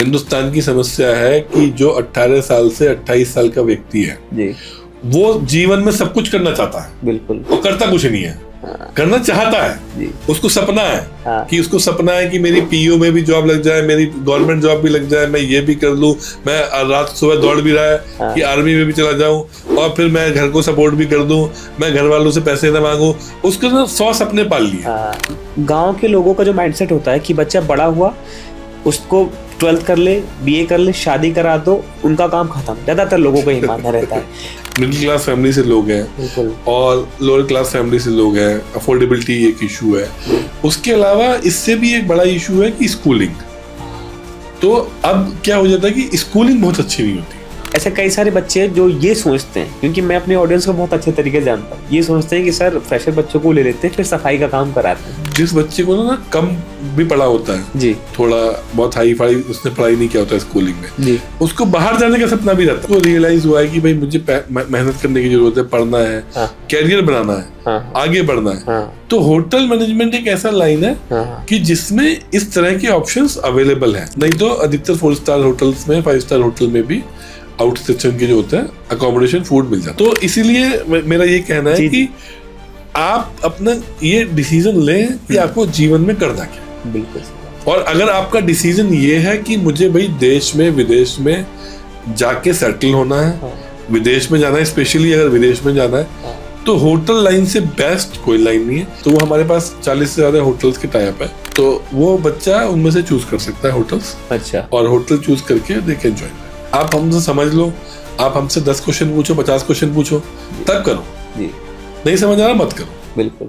हिंदुस्तान की समस्या है कि जो 18 साल से 28 साल का व्यक्ति है जी, वो जीवन में सब कुछ करना चाहता है, बिल्कुल। वो करता कुछ नहीं है। हाँ, करना चाहता है जी, उसको सपना है हाँ, कि उसको सपना है कि मेरी पीयू में भी जॉब लग जाए, मेरी गवर्नमेंट जॉब भी लग जाए, मैं ये भी कर लूं, मैं रात सुबह दौड़ भी रहा है हाँ, कि आर्मी में भी चला जाऊं और फिर मैं घर को सपोर्ट भी कर दूं, मैं घर वालों से पैसे ना मांगू। उसके ना 100 सपने पाल लिए। हाँ। गांव के लोगों का जो माइंडसेट होता है कि बच्चा बड़ा हुआ, उसको 12th कर ले, BA कर ले, शादी करा दो, उनका काम खत्म। ज्यादातर लोगों को ये मानना रहता है। मिडिल क्लास फैमिली से लोग हैं बिल्कुल। और लोअर क्लास फैमिली से लोग हैं, अफोर्डेबिलिटी एक इशू है। उसके अलावा इससे भी एक बड़ा इशू है कि स्कूलिंग। तो अब क्या हो जाता है कि स्कूलिंग बहुत अच्छी नहीं होती। ऐसे कई सारे बच्चे हैं जो ये सोचते हैं, क्योंकि मैं अपने ऑडियंस को बहुत अच्छे तरीके से जानता हूँ, ये सोचते हैं कि सर फ्रेशर बच्चों को ले लेते हैं, फिर सफाई का काम कराते हैं। जिस बच्चे को ना कम भी पढ़ा होता है, जी, थोड़ा बहुत हाई फाई उसने पढ़ाई नहीं किया होता है स्कूलिंग में, जी, उसको बाहर जाने का सपना भी रहता है। वो रियलाइज हुआ है कि भाई मुझे मेहनत करने की जरूरत है, पढ़ना है, हाँ, कैरियर बनाना है, हाँ, आगे बढ़ना है। हाँ, तो होटल मैनेजमेंट एक ऐसा लाइन है हाँ, कि जिसमें इस तरह के ऑप्शंस अवेलेबल हैं। नहीं तो अधिकतर 4 स्टार होटल्स में, 5 स्टार होटल में भी आउट स्टेशन के जो होते हैं अकोमोडेशन फूड मिल जाता है। तो इसीलिए मेरा ये कहना है कि आप अपना ये डिसीजन लें कि आपको जीवन में करना क्या है। बिल्कुल। और अगर आपका डिसीजन ये है कि मुझे भाई देश में विदेश में जाके सेटल होना है, हाँ, विदेश में जाना है, स्पेशली अगर विदेश में जाना है, हाँ, तो होटल लाइन से बेस्ट कोई लाइन नहीं है। तो वो हमारे पास 40 से ज्यादा होटल्स के टाई अप है, तो वो बच्चा उनमें से चूज कर सकता है होटल्स। अच्छा, और होटल चूज करके दे कैन जॉइन। आप हमसे समझ लो, आप हमसे 10 क्वेश्चन पूछो, 50 क्वेश्चन पूछो, तब करो। जी, नहीं समझ आ रहा मत करो। बिल्कुल।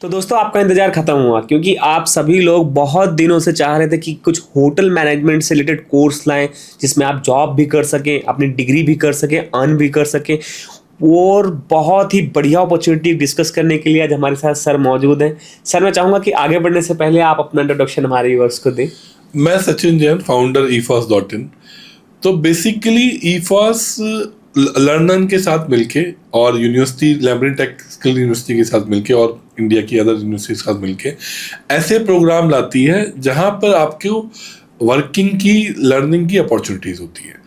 तो दोस्तों, आपका इंतजार खत्म हुआ, क्योंकि आप सभी लोग बहुत दिनों से चाह रहे थे कि कुछ होटल मैनेजमेंट से रिलेटेड कोर्स लाएं, जिसमें आप जॉब भी कर सकें, अपनी डिग्री भी कर सकें, अर्न भी कर सकें। और बहुत ही बढ़िया अपॉर्चुनिटी डिस्कस करने के लिए आज हमारे साथ सर मौजूद हैं। सर, मैं चाहूँगा कि आगे बढ़ने से पहले आप अपना इंट्रोडक्शन हमारे व्यूअर्स को दें। मैं सचिन जैन, फाउंडर efos.in। तो बेसिकली efos लर्नन के साथ मिलके और यूनिवर्सिटी लैम्ब्रिन टेक स्किल यूनिवर्सिटी के साथ मिलके और इंडिया की अदर यूनिवर्सिटी के साथ मिलके ऐसे प्रोग्राम लाती है जहां पर आपको वर्किंग की, लर्निंग की अपॉर्चुनिटीज होती है।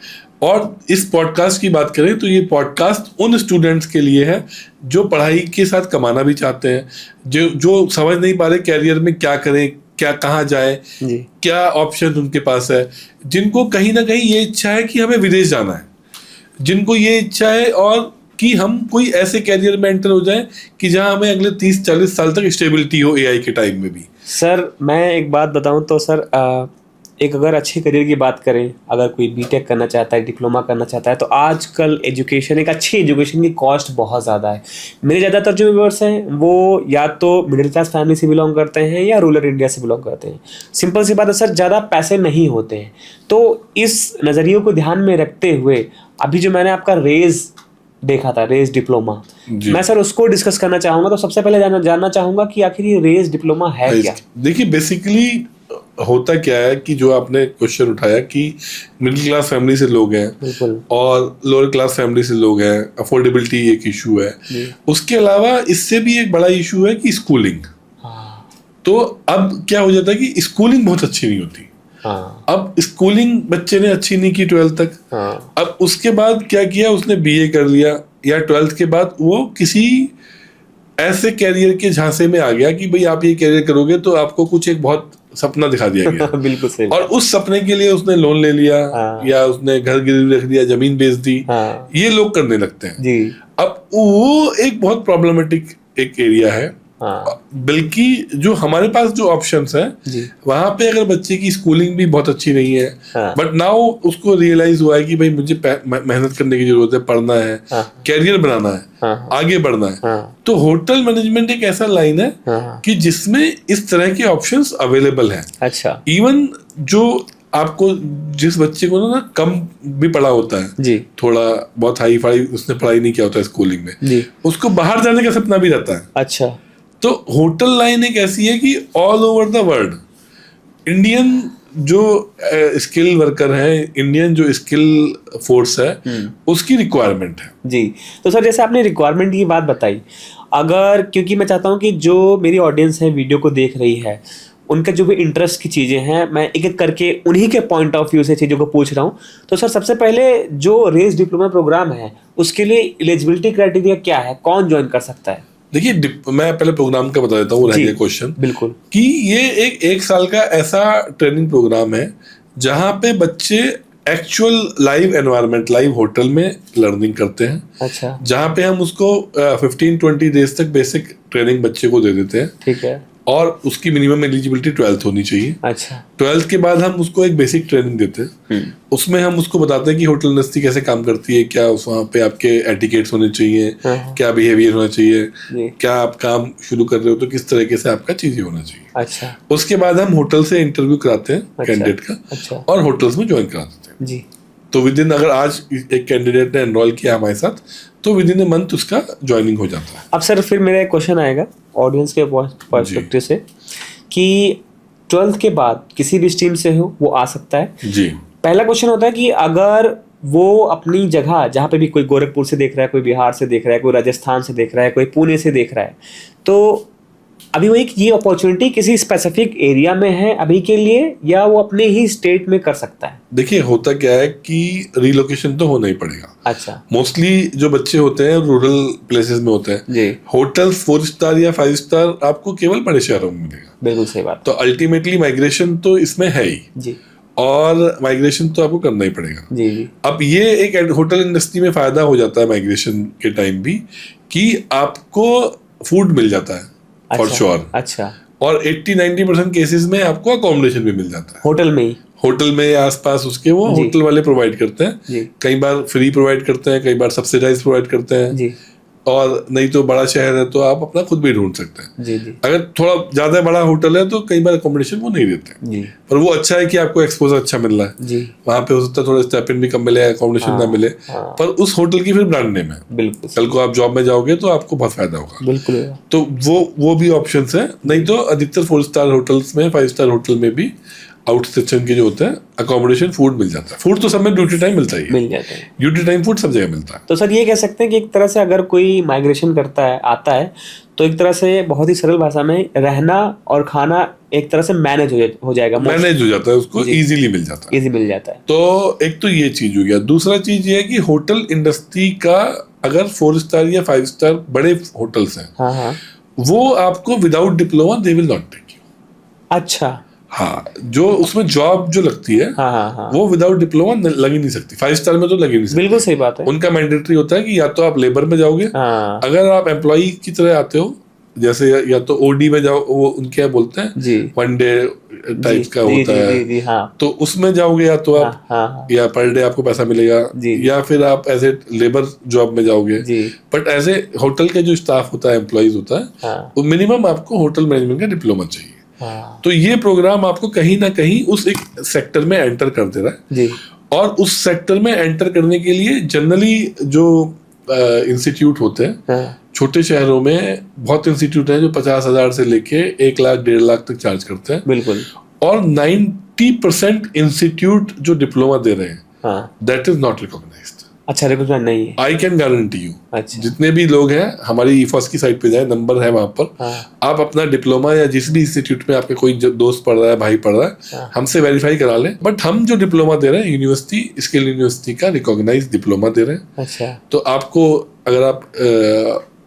और इस पॉडकास्ट की बात करें तो ये पॉडकास्ट उन स्टूडेंट्स के लिए है जो पढ़ाई के साथ कमाना भी चाहते हैं, जो समझ नहीं पा रहे कैरियर में क्या करें, क्या कहाँ जाए, क्या ऑप्शन उनके पास है, जिनको कहीं ना कहीं ये इच्छा है कि हमें विदेश जाना है, जिनको ये इच्छा है और कि हम कोई ऐसे कैरियर में एंटर हो जाए कि जहां हमें अगले 30-40 साल तक स्टेबिलिटी हो एआई के टाइम में भी। सर, मैं एक बात बताऊं तो सर, एक अगर अच्छे करियर की बात करें, अगर कोई बीटेक करना चाहता है, डिप्लोमा करना चाहता है, तो आजकल एजुकेशन, एक अच्छी एजुकेशन की कॉस्ट बहुत ज़्यादा है। मेरे ज़्यादातर जो व्यूअर्स हैं वो या तो मिडिल क्लास फैमिली से बिलोंग करते हैं या रूरल इंडिया से बिलोंग करते हैं। सिंपल सी बात है सर, ज़्यादा पैसे नहीं होते हैं। तो इस नज़रिए को ध्यान में रखते हुए अभी जो मैंने आपका रेज देखा था, रेज डिप्लोमा, मैं सर उसको डिस्कस करना चाहूँगा। तो सबसे पहले जानना चाहूँगा कि आखिर ये रेज डिप्लोमा है क्या? देखिए, बेसिकली होता क्या है कि जो आपने क्वेश्चन उठाया कि मिडिल क्लास फैमिली से लोग हैं और लोअर क्लास फैमिली से लोग हैं, अफोर्डेबिलिटी एक इशू है। उसके अलावा इससे भी एक बड़ा इशू है कि स्कूलिंग। तो अब क्या हो जाता है कि स्कूलिंग बहुत अच्छी नहीं होती। अब स्कूलिंग बच्चे ने अच्छी नहीं की 12th तक। अब उसके बाद क्या किया, उसने BA कर लिया या 12th के बाद वो किसी ऐसे कैरियर के झांसे में आ गया कि भाई आप ये कैरियर करोगे तो आपको कुछ एक बहुत सपना दिखा दिया गया। बिल्कुल सही। और उस सपने के लिए उसने लोन ले लिया, या उसने घर गिरवी रख दिया, जमीन बेच दी। ये लोग करने लगते हैं जी। अब वो एक बहुत प्रॉब्लमेटिक एक एरिया है। बल्कि जो हमारे पास जो ऑप्शंस हैं वहां पे अगर बच्चे की स्कूलिंग भी बहुत अच्छी नहीं है, बट नाउ उसको रियलाइज हुआ है कि भाई मुझे मेहनत करने की जरूरत है, पढ़ना है, कैरियर बनाना है, आगे बढ़ना है, तो होटल मैनेजमेंट एक ऐसा लाइन है कि जिसमें इस तरह के ऑप्शंस अवेलेबल हैं। अच्छा, इवन जो आपको, जिस बच्चे को ना कम भी पढ़ा होता है जी, थोड़ा बहुत हाई फाई उसने पढ़ाई नहीं किया होता है स्कूलिंग में जी, उसको बाहर जाने का सपना भी रहता है। अच्छा, तो होटल लाइन एक ऐसी है कि all over the world Indian जो स्किल वर्कर है, इंडियन जो स्किल फोर्स है, उसकी रिक्वायरमेंट है जी। तो सर, जैसे आपने रिक्वायरमेंट की बात बताई, अगर, क्योंकि मैं चाहता हूं कि जो मेरी ऑडियंस है वीडियो को देख रही है उनका जो भी इंटरेस्ट की चीज़ें हैं, मैं एक एक करके उन्हीं के पॉइंट ऑफ व्यू से चीज़ों को पूछ रहा हूँ। तो सर सबसे पहले जो रेस डिप्लोमा प्रोग्राम है उसके लिए एलिजिबिलिटी क्राइटेरिया क्या है, कौन ज्वाइन कर सकता है? देखिए, मैं पहले प्रोग्राम का बता देता हूँ, रह गया क्वेश्चन। बिल्कुल। कि ये एक साल का ऐसा ट्रेनिंग प्रोग्राम है जहाँ पे बच्चे actual live environment, live hotel में लर्निंग करते हैं। अच्छा। जहाँ पे हम उसको 15-20 डेज तक बेसिक ट्रेनिंग बच्चे को दे देते हैं। ठीक है। और उसकी मिनिमम एलिजिबिलिटी 12th होनी चाहिए। अच्छा। 12th के बाद हम उसको एक बेसिक ट्रेनिंग देते हैं। उसमें हम उसको बताते हैं कि होटल इंडस्ट्री कैसे काम करती है, क्या उस वहाँ पे आपके एटिकेट्स होने चाहिए, क्या बिहेवियर होना चाहिए, क्या आप काम शुरू कर रहे हो तो किस तरीके से आपका चीजें होना चाहिए। अच्छा। उसके बाद हम होटल से इंटरव्यू कराते हैं कैंडिडेट का। अच्छा। और होटल्स में ज्वाइन करा देते हैं जी। तो विद इन, अगर आज एक कैंडिडेट ने एनरोल किया हमारे साथ तो विद इन ए मंथ उसका ज्वाइनिंग हो जाता है। अब सर फिर मेरा एक क्वेश्चन आएगा ऑडियंस के पर्सपेक्टिव से कि 12th के बाद किसी भी स्ट्रीम से हो वो आ सकता है। जी। पहला क्वेश्चन होता है कि अगर वो अपनी जगह जहाँ पे भी, कोई गोरखपुर से देख रहा है, कोई बिहार से देख रहा है, कोई राजस्थान से देख रहा है, कोई पुणे से देख रहा है, तो अभी वो ये अपॉर्चुनिटी किसी स्पेसिफिक एरिया में है अभी के लिए, या वो अपने ही स्टेट में कर सकता है? देखिए, होता क्या है कि रिलोकेशन तो होना ही पड़ेगा। अच्छा। मोस्टली जो बच्चे होते हैं रूरल प्लेसेस में होते हैं। जी। होटल 4 स्टार या 5 स्टार आपको केवल बड़े शहरों में मिलेगा। बिल्कुल सही बात। तो अल्टीमेटली माइग्रेशन तो इसमें है ही। जी। और माइग्रेशन तो आपको करना ही पड़ेगा। जी जी। अब ये एक होटल इंडस्ट्री में फायदा हो जाता है माइग्रेशन के टाइम भी, कि आपको फूड मिल जाता है फॉर श्योर। अच्छा। और 80-90% केसेस में आपको अकोमोडेशन भी मिल जाता है होटल में ही, होटल में या आसपास उसके, वो होटल वाले प्रोवाइड करते हैं। कई बार फ्री प्रोवाइड करते हैं, कई बार सब्सिडाइज प्रोवाइड करते हैं। जी। और नहीं तो बड़ा शहर है तो आप अपना खुद भी ढूंढ सकते हैं। जी जी। अगर थोड़ा ज्यादा बड़ा होटल है तो कई बार अकोमोडेशन वो नहीं देते। जी। पर वो अच्छा है कि आपको एक्सपोजर अच्छा मिल रहा है। जी। वहाँ पे हो सकता है थोड़ा स्टाइपेंड भी कम मिले, अकोमोडेशन ना मिले, पर उस होटल की फिर ब्रांड नेम है। बिल्कुल। कल को आप जॉब में जाओगे तो आपको बहुत फायदा होगा। बिल्कुल। तो वो भी ऑप्शंस है। नहीं तो अधिकतर 4 स्टार होटल्स में, 5 स्टार होटल में भी आउट स्टेशन के जो होते हैं अकोमोडेशन, फूड मिल जाता है। फूड तो सब में ड्यूटी टाइम मिलता ही है, मिल जाता है। ड्यूटी टाइम फूड सब जगह मिलता है। तो सर ये कह सकते हैं कि एक तरह से अगर कोई माइग्रेशन करता है, आता है, तो एक तरह से बहुत ही सरल भाषा में रहना और खाना एक तरह से मैनेज हो जाएगा, मैनेज हो जाता है, उसको इजीली मिल जाता है। इजी मिल जाता है। तो एक तो ये चीज हो गया। दूसरा चीज ये है कि होटल इंडस्ट्री का अगर 4 स्टार या 5 स्टार बड़े होटल्स हैं, हाँ हाँ, वो आपको without diploma they will not take you. अच्छा। हाँ, जो उसमें जॉब जो लगती है, हाँ हाँ हाँ, वो विदाउट डिप्लोमा लग ही नहीं सकती। 5 स्टार में तो लग ही नहीं सकती। बिल्कुल सही बात है। उनका मैंडेटरी होता है कि या तो आप लेबर में जाओगे, हाँ, अगर आप एम्प्लॉई की तरह आते हो, जैसे या तो ओडी में जाओ, वो उनके क्या बोलते हैं जी, 1 डे टाइप का होता है, जी, जी, हाँ, तो उसमें जाओगे या तो आप, हाँ, या पर डे आपको पैसा मिलेगा, या फिर आप एज ए लेबर जॉब में जाओगे। बट एज ए होटल के जो स्टाफ होता है, एम्प्लॉइज होता है, वो मिनिमम आपको होटल मैनेजमेंट का डिप्लोमा चाहिए। तो ये प्रोग्राम आपको कहीं ना कहीं उस एक सेक्टर में एंटर कर दे रहा है। और उस सेक्टर में एंटर करने के लिए जनरली जो इंस्टीट्यूट होते हैं, छोटे शहरों में बहुत इंस्टीट्यूट हैं जो 50,000 से लेके 1 लाख 1.5 लाख तक चार्ज करते हैं। बिल्कुल। और 90% इंस्टीट्यूट जो डिप्लोमा दे रहे हैं, दैट इज नॉट रिकॉग्नाइज्ड। अच्छा, रिकॉग्नाइज्ड नहीं है। I can guarantee you. अच्छा। जितने भी लोग हैं, हमारी ईफॉस की साइट पे जाए, नंबर है वहां पर, आप अपना डिप्लोमा या जिस भी इंस्टीट्यूट में आपके कोई दोस्त पढ़ रहा है, भाई पढ़ रहा है, हमसे वेरीफाई करा लें। बट हम जो डिप्लोमा दे रहे हैं, यूनिवर्सिटी, स्किल यूनिवर्सिटी का रिकॉग्नाइज डिप्लोमा दे रहे हैं। अच्छा। तो आपको, अगर आप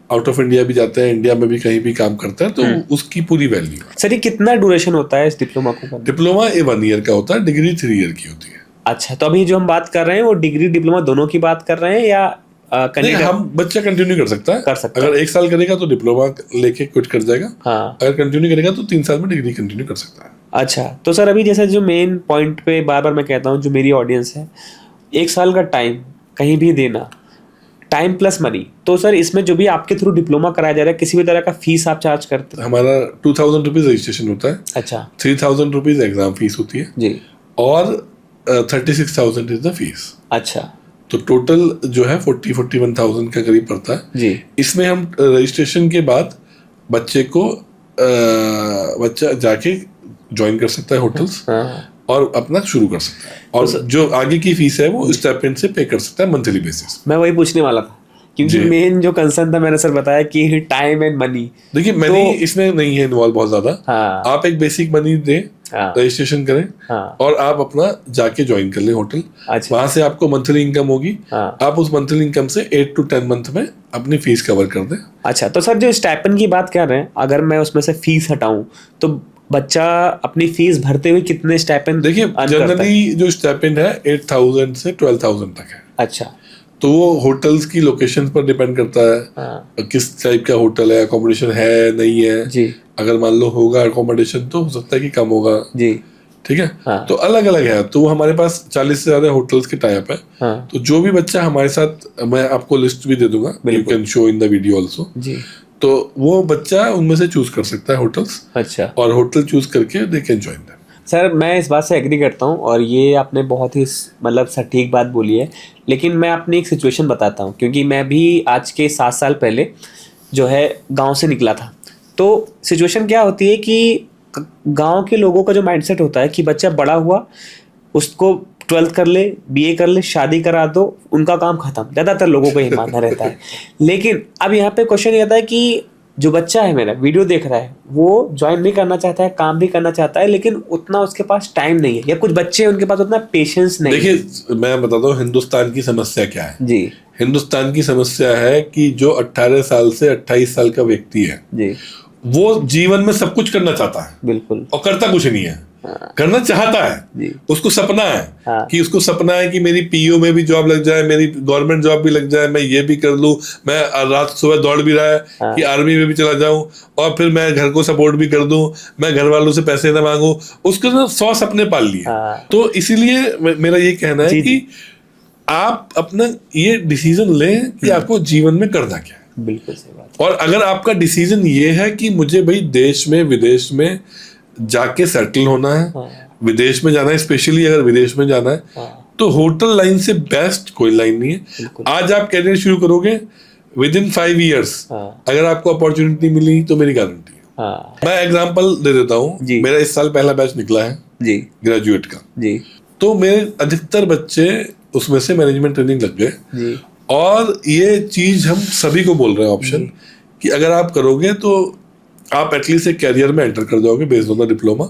आउट ऑफ इंडिया भी जाते हैं, इंडिया में भी कहीं भी काम करते हैं, तो उसकी पूरी वैल्यू है। सर, ये कितना ड्यूरेशन होता है इस डिप्लोमा को? डिप्लोमा 1 ईयर का होता है, डिग्री 3 ईयर की होती है। अच्छा, तो अभी जो हम बात कर रहे हैं वो डिग्री डिप्लोमा दोनों की बात कर रहे हैं, या हम बच्चा कंटिन्यू कर सकता है। अगर 1 साल करेगा तो डिप्लोमा लेके क्विट कर जाएगा। अगर कंटिन्यू करेगा तो 3 साल में डिग्री कंटिन्यू कर सकता है। अच्छा, तो सर अभी जैसे जो मेन पॉइंट पे बार बार मैं कहता हूँ, जो मेरी ऑडियंस है, 1 साल का टाइम कहीं भी देना, टाइम प्लस मनी, तो सर इसमें जो भी आपके थ्रू डिप्लोमा कराया जा रहा है, किसी भी तरह का फीस आप चार्ज करते हैं? हमारा 2000 रुपीज रजिस्ट्रेशन होता है। अच्छा। 3000 रुपीज एग्जाम फीस होती है जी, और 36,000 इज द फीस। अच्छा, तो टोटल जो है 41,000 का करीब पड़ता है जी। इसमें हम रजिस्ट्रेशन के बाद बच्चे को बच्चा जाके ज्वाइन कर सकता है होटल्स, और अपना शुरू कर सकता है। और जो आगे की फीस है वो स्टाइपेंड से पे कर सकता है मंथली बेसिस। मैं वही पूछने वाला था क्योंकि मेन जो कंसर्न था मैंने सर बताया कि टाइम एंड मनी। देखिए मनी इसमें नहीं है इन्वॉल्व बहुत ज्यादा। हाँ, आप एक बेसिक मनी दें, रजिस्ट्रेशन करें, और आप अपना जाके ज्वाइन कर लें होटल। अच्छा, वहां से आपको मंथली इनकम होगी, आप उस मंथली इनकम से 8 to 10 मंथ में अपनी फीस कवर कर दें। अच्छा, तो सर जो स्टाइपेंड की बात कर रहे हैं, अगर मैं उसमें से फीस हटाऊं तो बच्चा अपनी फीस भरते हुए कितने स्टाइपेंड? देखिए जनरली जो स्टाइपेंड है 8,000 से 12,000 तक है। अच्छा, तो वो होटल्स की लोकेशन पर डिपेंड करता है, किस टाइप का होटल है, अकोमोडेशन है नहीं है जी। अगर मान लो होगा अकोमोडेशन तो हो सकता है कि कम होगा जी। ठीक है। तो अलग अलग है। तो हमारे पास 40 से ज्यादा होटल्स के टाइप है। तो जो भी बच्चा हमारे साथ, मैं आपको लिस्ट भी दे दूंगा, you can show in the video also. तो वो बच्चा उनमें से चूज कर सकता है होटल्स। अच्छा, और होटल चूज करके they can join them. Sir मैं इस बात से एग्री करता हूँ और ये आपने बहुत ही मतलब सटीक बात बोली है, लेकिन मैं अपनी एक सिचुएशन बताता हूँ, क्योंकि मैं भी आज के 7 साल पहले जो है गांव से निकला था। तो सिचुएशन क्या होती है कि गांव के लोगों का जो माइंडसेट होता है कि बच्चा बड़ा हुआ, उसको 12th कर ले, BA कर ले, शादी करा दो, उनका काम खत्म। ज़्यादातर लोगों को ये मानना रहता है। लेकिन अब यहाँ पे क्वेश्चन ये आता है कि जो बच्चा है मेरा वीडियो देख रहा है, वो ज्वाइन भी करना चाहता है, काम भी करना चाहता है, लेकिन उतना उसके पास टाइम नहीं है, या कुछ बच्चे हैं उनके पास उतना पेशेंस नहीं है। देखिए मैं बताता हूँ हिंदुस्तान की समस्या क्या है जी। हिंदुस्तान की समस्या है कि जो 18 साल से 28 साल का व्यक्ति है जी, वो जीवन में सब कुछ करना चाहता है, बिल्कुल, और करता कुछ नहीं है। करना चाहता है जी। उसको सपना है कि उसको सपना है कि मेरी PO में भी जॉब लग जाए, मेरी गवर्नमेंट जॉब भी लग जाए, मैं ये भी कर लूं, मैं रात सुबह दौड़ भी रहा है कि आर्मी में भी चला जाऊं, और फिर मैं घर को सपोर्ट भी कर दूं, मैं घर वालों से पैसे ना मांगू। उसके ना 100 सपने पाल लिए। तो इसीलिए मेरा ये कहना है कि आप अपना ये डिसीजन लें कि आपको जीवन में करना क्या है। बिल्कुल सही बात। और अगर आपका डिसीजन ये है कि मुझे भाई देश में विदेश में जाके सेटल होना है, विदेश में जाना है, स्पेशली अगर विदेश में जाना है, तो होटल लाइन से बेस्ट कोई लाइन नहीं है। आज आप कैरियर शुरू करोगे, विद इन 5 years अगर आपको अपॉर्चुनिटी मिली तो मेरी गारंटी है। मैं एग्जांपल दे देता हूँ, मेरा इस साल पहला बैच निकला है जी, ग्रेजुएट का जी। तो मेरे अधिकतर बच्चे उसमें से मैनेजमेंट ट्रेनिंग लग गए। और ये चीज हम सभी को बोल रहे हैं ऑप्शन, कि अगर आप करोगे तो आप एटलीस्ट एक कैरियर में एंटर कर जाओगे बेस्ड ऑन द डिप्लोमा।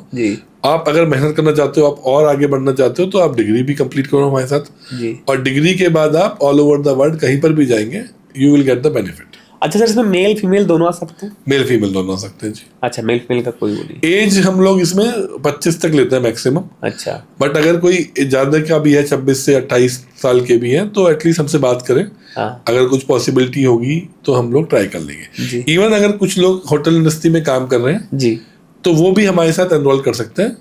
आप अगर मेहनत करना चाहते हो, आप और आगे बढ़ना चाहते हो, तो आप डिग्री भी कंप्लीट करो हमारे साथ जी। और डिग्री के बाद आप ऑल ओवर द वर्ल्ड कहीं पर भी जाएंगे, you will get the benefit. अच्छा सर, इसमें मेल फीमेल दोनों आ सकते हैं? मेल फीमेल दोनों आ सकते हैं जी। अच्छा, मेल फीमेल का कोई वो नहीं। एज हम लोग इसमें 25 तक लेते हैं मैक्सिमम। अच्छा, बट अगर कोई ज्यादा का भी है, 26 से 28 साल के भी हैं, तो एटलीस्ट हमसे बात करें। अगर कुछ पॉसिबिलिटी होगी तो हम लोग ट्राई कर लेंगे। इवन अगर कुछ लोग होटल इंडस्ट्री में काम कर रहे हैं जी, तो वो भी हमारे साथ एनरोल कर सकते हैं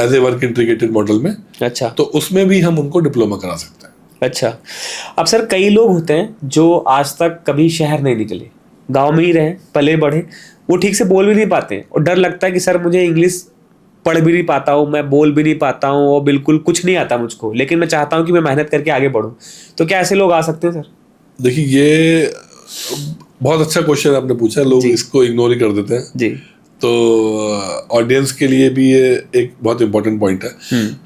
as a work integrated model में। अच्छा, तो उसमें भी हम उनको डिप्लोमा करा सकते हैं। अच्छा, अब सर कई लोग होते हैं जो आज तक कभी शहर नहीं निकले, गांव में ही रहे, पले बढ़े, वो ठीक से बोल भी नहीं पाते हैं, और डर लगता है कि सर मुझे इंग्लिश पढ़ भी नहीं पाता हूँ, मैं बोल भी नहीं पाता हूँ, और बिल्कुल कुछ नहीं आता मुझको, लेकिन मैं चाहता हूँ कि मैं मेहनत करके आगे बढ़ूँ। तो क्या ऐसे लोग आ सकते हैं सर? देखिए ये बहुत अच्छा क्वेश्चन आपने पूछा। लोग इसको इग्नोर ही कर देते हैं जी। तो ऑडियंस के लिए भी ये एक बहुत इंपॉर्टेंट पॉइंट है।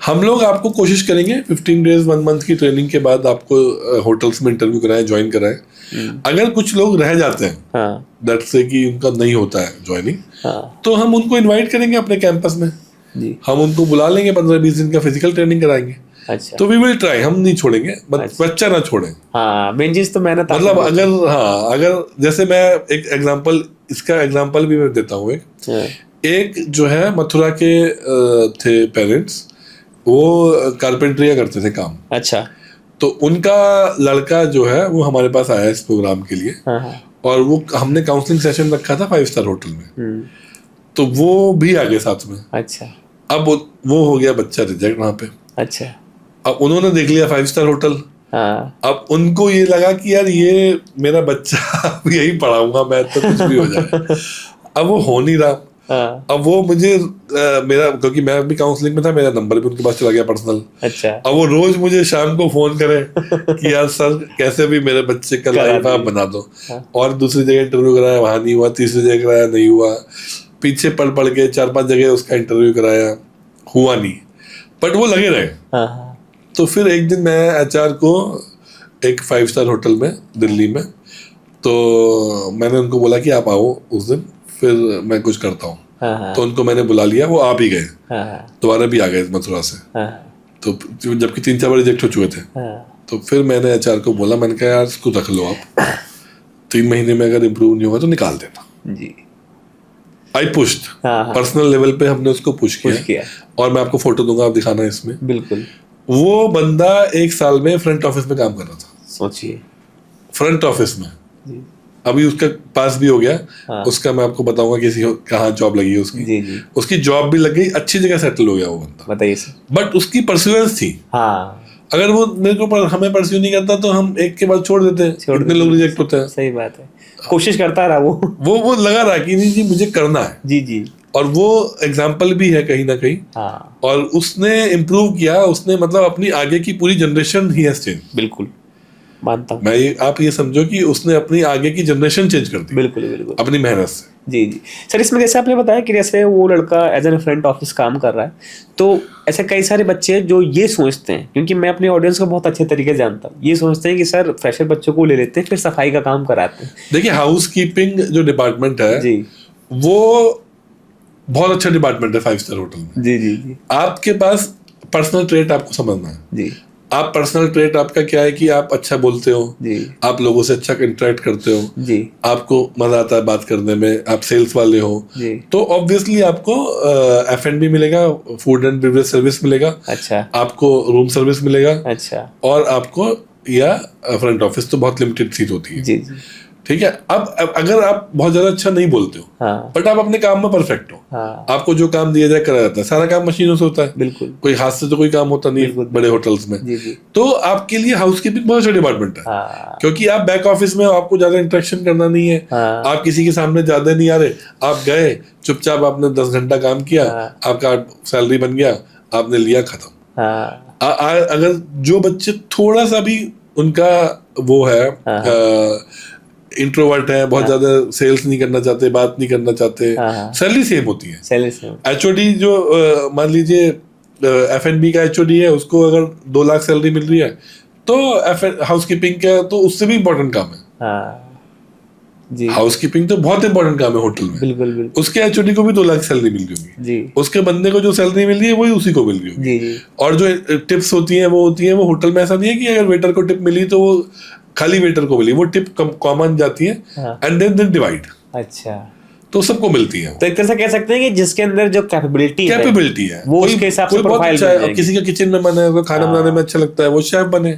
हम लोग आपको कोशिश करेंगे 15 days 1 month की ट्रेनिंग के बाद आपको होटल्स में इंटरव्यू कराएं, ज्वाइन कराएं। अगर कुछ लोग रह जाते हैं दैट से कि उनका नहीं होता है ज्वाइनिंग, तो हम उनको इनवाइट करेंगे अपने कैंपस में जी। हम उनको बुला लेंगे, 15-20 दिन का फिजिकल ट्रेनिंग कराएंगे। अच्छा, तो वी विल ट्राई, हम नहीं छोड़ेंगे, बच्चा ना छोड़ें। हाँ, मेन चीज तो मेहनत। मतलब अगर जैसे मैं एक एग्जांपल, इसका एग्जांपल भी मैं देता हूँ। एक जो है मथुरा के थे पेरेंट्स, वो कारपेंटरिया करते थे काम। अच्छा, तो उनका लड़का जो है वो हमारे पास आया इस प्रोग्राम के लिए। और वो हमने काउंसलिंग सेशन रखा था 5 स्टार होटल में, तो वो भी आ गए साथ में। अच्छा, अब वो हो गया बच्चा रिजेक्ट वहां पे। अच्छा, अब उन्होंने देख लिया 5 स्टार होटल। अब उनको ये लगा कि यार ये मेरा बच्चा यही पढ़ाऊंगा मैं, तो कुछ भी हो जाए। अब वो हो नहीं रहा। अब वो मुझे मेरा, क्योंकि मैं भी काउंसलिंग में था, मेरा नंबर भी उनके पास चला गया पर्सनल। अच्छा, अब वो रोज मुझे शाम को फोन करे कि यार सर कैसे भी मेरे बच्चे का लाइफ आप बना दो। और दूसरी जगह इंटरव्यू कराया, वहां नहीं हुआ, तीसरी जगह कराया, नहीं हुआ, पीछे पढ़ के 4-5 जगह उसका इंटरव्यू कराया, हुआ नहीं, बट वो लगे रहे। तो फिर एक दिन मैं HR को एक 5 स्टार होटल में दिल्ली में तो मैंने उनको बोला कि आप आओ उस दिन, फिर मैं कुछ करता हूँ। तो उनको मैंने बुला लिया, वो आप ही गए, दोबारा भी आ गए मथुरा से। तो जबकि 3-4 बार रिजेक्ट हो चुके थे। तो फिर मैंने एचआर को बोला, मैंने कहा यार इसको रख लो आप, 3 महीने में अगर इम्प्रूव नहीं होगा तो निकाल देना जी। आई पुश्ड, पर्सनल लेवल पे हमने उसको पुश किया। और मैं आपको फोटो दूंगा, आप दिखाना इसमें। बिल्कुल। वो बंदा 1 साल में फ्रंट ऑफिस में काम कर रहा था। सोचिए, फ्रंट ऑफिस में। अभी उसका पास भी हो गया। उसका मैं आपको बताऊंगा किसी कहाँ जॉब लगी है उसकी। जी। उसकी जॉब भी लग गई, अच्छी जगह सेटल हो गया वो बंदा। बताइए सर। बट उसकी परसिवेंस थी। अगर वो मेरे को हमें परस्यू नहीं करता तो हम एक के बाद छोड़ देते। कितने लोग रिजेक्ट होते हैं। सही बात है। कोशिश करता रहा वो लगा रहा कि नहीं जी मुझे करना है। जी। और वो एग्जाम्पल भी है कहीं ना कहीं। और उसने इम्प्रूव किया, उसने मतलब अपनी आगे की पूरी जनरेशन ही हैज चेंज। बिल्कुल मानता हूँ। आप ये समझो कि उसने अपनी आगे की जनरेशन चेंज कर दी। बिल्कुल अपनी मेहनत से। जी सर, इसमें जैसे आपने बताया कि जैसे वो लड़का एज एन फ्रंट ऑफिस काम कर रहा है, तो ऐसे कई सारे बच्चे जो ये सोचते हैं, क्योंकि मैं अपने ऑडियंस को बहुत अच्छे तरीके से जानता हूँ, ये सोचते हैं कि सर फ्रेशर बच्चों को ले लेते हैं फिर सफाई का काम कराते हैं। देखिए हाउस कीपिंग जो डिपार्टमेंट है जी, वो बहुत अच्छा डिपार्टमेंट है 5 स्टार होटल में। जी। आपके पास पर्सनल ट्रेट आपको समझना है जी। आप पर्सनल ट्रेट आपका क्या है कि आप अच्छा बोलते हो जी, आप लोगों से अच्छा इंटरेक्ट करते हो जी, आपको मजा आता है बात करने में, आप सेल्स वाले हो जी, तो ऑब्वियसली आपको F&B मिलेगा, फूड एंड बेवरेज सर्विस मिलेगा, अच्छा, आपको रूम सर्विस मिलेगा, अच्छा, और आपको या फ्रंट ऑफिस तो बहुत लिमिटेड सीट होती है जी। ठीक है। अब अगर आप बहुत ज्यादा अच्छा नहीं बोलते हो बट आप अपने काम में परफेक्ट हो, आपको जो काम दिया जाए करा जाता है, सारा काम मशीनों से होता है। बिल्कुल। कोई हाथ से तो कोई काम होता नहीं है बड़े होटल्स में। तो आपके लिए हाउस कीपिंग बहुत अच्छा डिपार्टमेंट है, क्योंकि आप बैक ऑफिस में आपको ज्यादा इंटरेक्शन करना नहीं है, आप किसी के सामने ज्यादा नहीं आ रहे, आप गए चुपचाप, आपने 10 घंटा काम किया, आपका सैलरी बन गया, आपने लिया, खत्म। अगर जो बच्चे थोड़ा सा भी उनका वो है इंट्रोवर्ट है, बहुत ज्यादा सेल्स नहीं करना चाहते, बात नहीं करना चाहते, सैलरी सेम होती है। एचओडी जो मान लीजिए F&B का एचओडी है, उसको अगर 2 लाख सैलरी मिल रही है तो हाउस कीपिंग का तो उससे भी इम्पोर्टेंट काम है जी। हाउस कीपिंग तो बहुत इंपॉर्टेंट काम है होटल में। बिल्कुल। उसके एचओडी को भी 2 लाख सैलरी मिल रही होगी जी, उसके बंदे को जो सैलरी मिल रही है वही उसी को मिल रही होगी जी। और जो टिप्स होती हैं वो होटल में ऐसा नहीं है कि अगर वेटर को टिप मिली तो वो खाली वेटर को मिली, वो टिप कॉमन जाती है एंड देन डिवाइड। अच्छा, तो सबको मिलती है। तो एक तरह से कह सकते हैं कि जिसके अंदर जो कैपेबिलिटी है वो उसके हिसाब से प्रोफाइल है। किसी का किचन में मन है, उसको खाना बनाने में अच्छा लगता है, वो शेफ बने।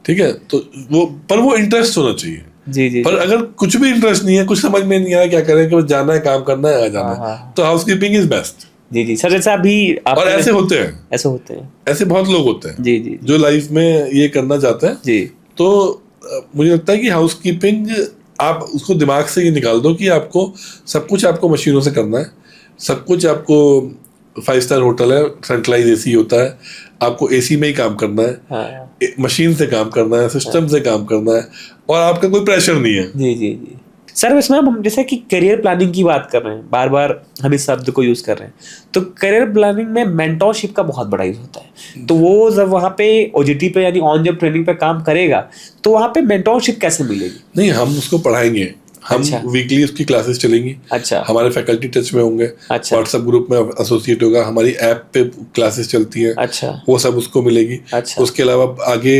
ठीक है, तो वो इंटरेस्ट होना चाहिए जी। पर अगर कुछ भी इंटरेस्ट नहीं है, कुछ समझ में नहीं आया क्या करें, कि जाना है, काम करना है, आ जाना है, तो housekeeping is best ji. Sir जैसा अभी और ऐसे होते हैं, ऐसे बहुत लोग होते हैं जी जो लाइफ में ये करना चाहते हैं जी। तो मुझे लगता है कि हाउस कीपिंग आप उसको दिमाग से ये निकाल दो कि आपको सब कुछ आपको मशीनों से करना है, सब कुछ आपको 5 स्टार होटल है, सेंट्रलाइज एसी होता है, आपको एसी में ही काम करना है, मशीन से काम करना है, सिस्टम से काम करना है, और आपका कोई प्रेशर नहीं है जी। सर इसमें हम जैसे कि करियर प्लानिंग की बात कर रहे हैं, बार बार हम इस शब्द को यूज कर रहे हैं, तो करियर प्लानिंग में मेंटोरशिप का बहुत बड़ा यूज होता है। तो वो जब वहाँ पे ओजीटी पे यानी ऑन जॉब ट्रेनिंग पे काम करेगा तो वहाँ पे मेंटोरशिप कैसे मिलेगी? नहीं, हम उसको पढ़ाएंगे, हम वीकली उसकी क्लासेस चलेंगी, अच्छा, हमारे फैकल्टी टच में होंगे, अच्छा, व्हाट्सएप ग्रुप में एसोसिएट होगा, हमारी ऐप पे क्लासेस चलती हैं, अच्छा, वो सब उसको मिलेगी, अच्छा। उसके अलावा आगे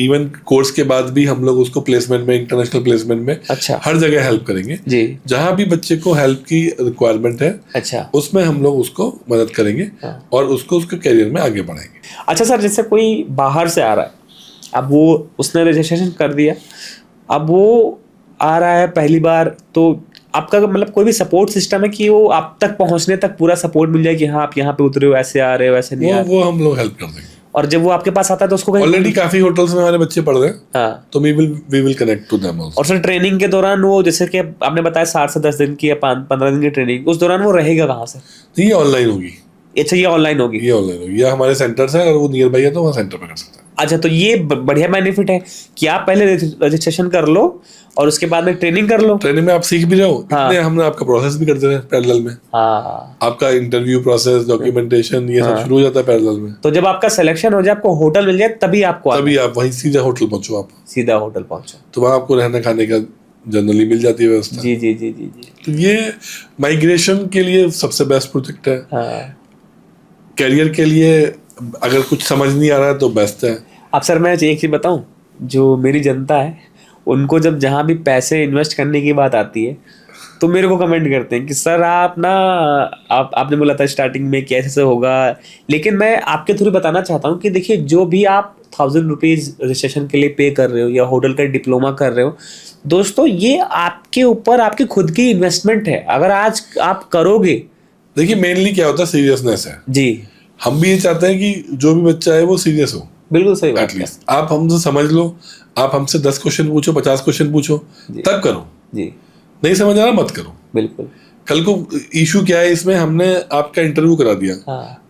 इवन कोर्स के बाद भी हम लोग उसको प्लेसमेंट में, इंटरनेशनल प्लेसमेंट में, अच्छा, हर जगह हेल्प करेंगे जी। जहाँ भी बच्चे को हेल्प की रिक्वायरमेंट है, अच्छा, उसमें हम लोग उसको मदद करेंगे और उसको उसके करियर में आगे बढ़ाएंगे। अच्छा सर, जैसे कोई बाहर से आ रहा है, अब वो उसने रजिस्ट्रेशन कर दिया, अब वो आ रहा है पहली बार, तो आपका मतलब कोई भी सपोर्ट सिस्टम है कि वो आप तक पहुंचने तक पूरा सपोर्ट मिल जाए कि हाँ आप यहाँ पे उतरे हो, ऐसे आ रहे हो, ऐसे नहीं आ रहे? वो हम लोग हेल्प कर देंगे। और जब वो आपके पास आता है तो उसको ऑलरेडी काफी होटल्स में हमारे बच्चे पढ़ रहे हैं, हाँ, तो we will connect to them also. और सर ट्रेनिंग के दौरान वो जैसे कि आपने बताया 7 से 10 दिन की या 15 दिन की ट्रेनिंग, उस दौरान वो रहेगा कहाँ से? ये ऑनलाइन होगी। अच्छा, ये ऑनलाइन होगी, या हमारे सेंटर से, अगर वो नियर बाई है तो वहाँ सेंटर पे कर सकता है। अच्छा, तो ये बढ़िया बेनिफिट है कि आप पहले रजिस्ट्रेशन कर लो और उसके बाद में ट्रेनिंग कर लो। ट्रेनिंग में आप सीख भी रहे हो, इतने हमने आपका प्रोसेस भी कर दे रहे हैं पैरेलल में। हाँ, आपका इंटरव्यू प्रोसेस, डॉक्यूमेंटेशन, ये सब शुरू हो जाता है पैरेलल में। तो जब आपका सिलेक्शन हो जाए, आपको होटल मिल जाए, तभी आप वहीं सीधा होटल पहुंचो। आप सीधा होटल पहुंचो तो वहाँ आपको रहने खाने का जनरली मिल जाती है व्यवस्था। जी जी जी जी जी। तो ये माइग्रेशन के लिए सबसे बेस्ट प्रोजेक्ट है। करियर के लिए अगर कुछ समझ नहीं आ रहा है तो बेस्ट है। अब सर मैं एक चीज बताऊं, जो मेरी जनता है उनको जब जहां भी पैसे इन्वेस्ट करने की बात आती है तो मेरे को कमेंट करते हैं कि सर आप ना आपने बोला था स्टार्टिंग में कैसे से होगा, लेकिन मैं आपके थ्रू बताना चाहता हूँ कि देखिए, जो भी आप 1000 रुपीज रजिस्ट्रेशन के लिए पे कर रहे हो या होटल का डिप्लोमा कर रहे हो, दोस्तों ये आपके ऊपर आपकी खुद की इन्वेस्टमेंट है। अगर आज आप करोगे, देखिए मेनली क्या होता है, सीरियसनेस है जी। हम भी ये चाहते हैं कि जो भी बच्चा है वो सीरियस हो। बिल्कुल सही बात है। आप हमसे समझ लो, आप हमसे 10 क्वेश्चन पूछो, 50 क्वेश्चन पूछो, तब करो जी। नहीं समझ आ रहा मत करो। बिल्कुल। कल को इशू क्या है इसमें, हमने आपका इंटरव्यू करा दिया,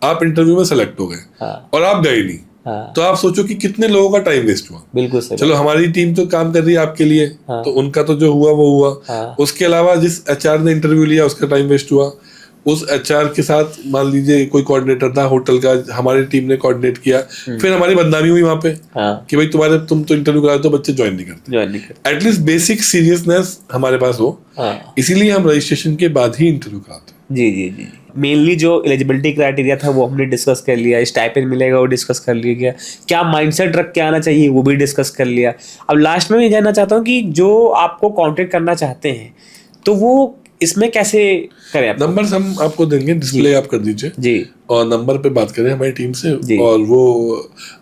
आप इंटरव्यू में सेलेक्ट हो गए और आप गए नहीं, तो आप सोचो कि कितने लोगों का टाइम वेस्ट हुआ। बिल्कुल सही। चलो हमारी टीम तो काम कर रही है आपके लिए, तो उनका तो जो हुआ वो हुआ। उसके अलावा जिस एचआर ने इंटरव्यू लिया उसका टाइम वेस्ट हुआ। उस एचआर के साथ मान लीजिए कोई कोऑर्डिनेटर था होटल का, हमारी टीम ने कोऑर्डिनेट किया, फिर हमारी बदनामी हुई वहां पे कि भाई तुम तो इंटरव्यू कराते तो बच्चे ज्वाइन नहीं करते। एटलीस्ट बेसिक सीरियसनेस हमारे पास हो, इसीलिए हम रजिस्ट्रेशन के बाद ही इंटरव्यू कराते हैं। जी जी जी। मेनली जो एलिजिबिलिटी क्राइटेरिया था वो हमने डिस्कस कर लिया, स्टाइपेंड मिलेगा वो डिस्कस कर लिया, क्या माइंडसेट रख के आना चाहिए वो भी डिस्कस कर लिया। अब लास्ट में मैं जानना चाहता हूँ कि जो आपको कॉन्टेक्ट करना चाहते हैं तो वो इसमें कैसे करें? नंबर हम आपको देंगे, डिस्प्ले आप कर दीजिए जी, और नंबर पे बात करें हमारी टीम से और वो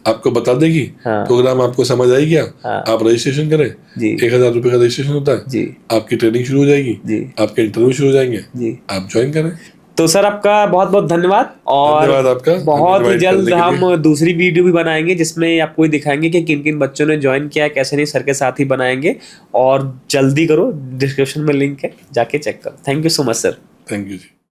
आपको बता देगी। प्रोग्राम आपको समझ आई गया, आप रजिस्ट्रेशन करें, 1000 रुपए का रजिस्ट्रेशन होता है जी। आपकी ट्रेनिंग शुरू हो जाएगी जी, आपके इंटरव्यू शुरू हो जाएंगे जी, आप ज्वाइन करें। तो सर आपका बहुत बहुत धन्यवाद, और धन्यवाद आपका। बहुत ही जल्द हम दूसरी वीडियो भी बनाएंगे जिसमें आपको दिखाएंगे कि किन किन बच्चों ने ज्वाइन किया, कैसे नहीं, सर के साथ ही बनाएंगे। और जल्दी करो, डिस्क्रिप्शन में लिंक है, जाके चेक करो। Thank you so much sir. Thank you ji.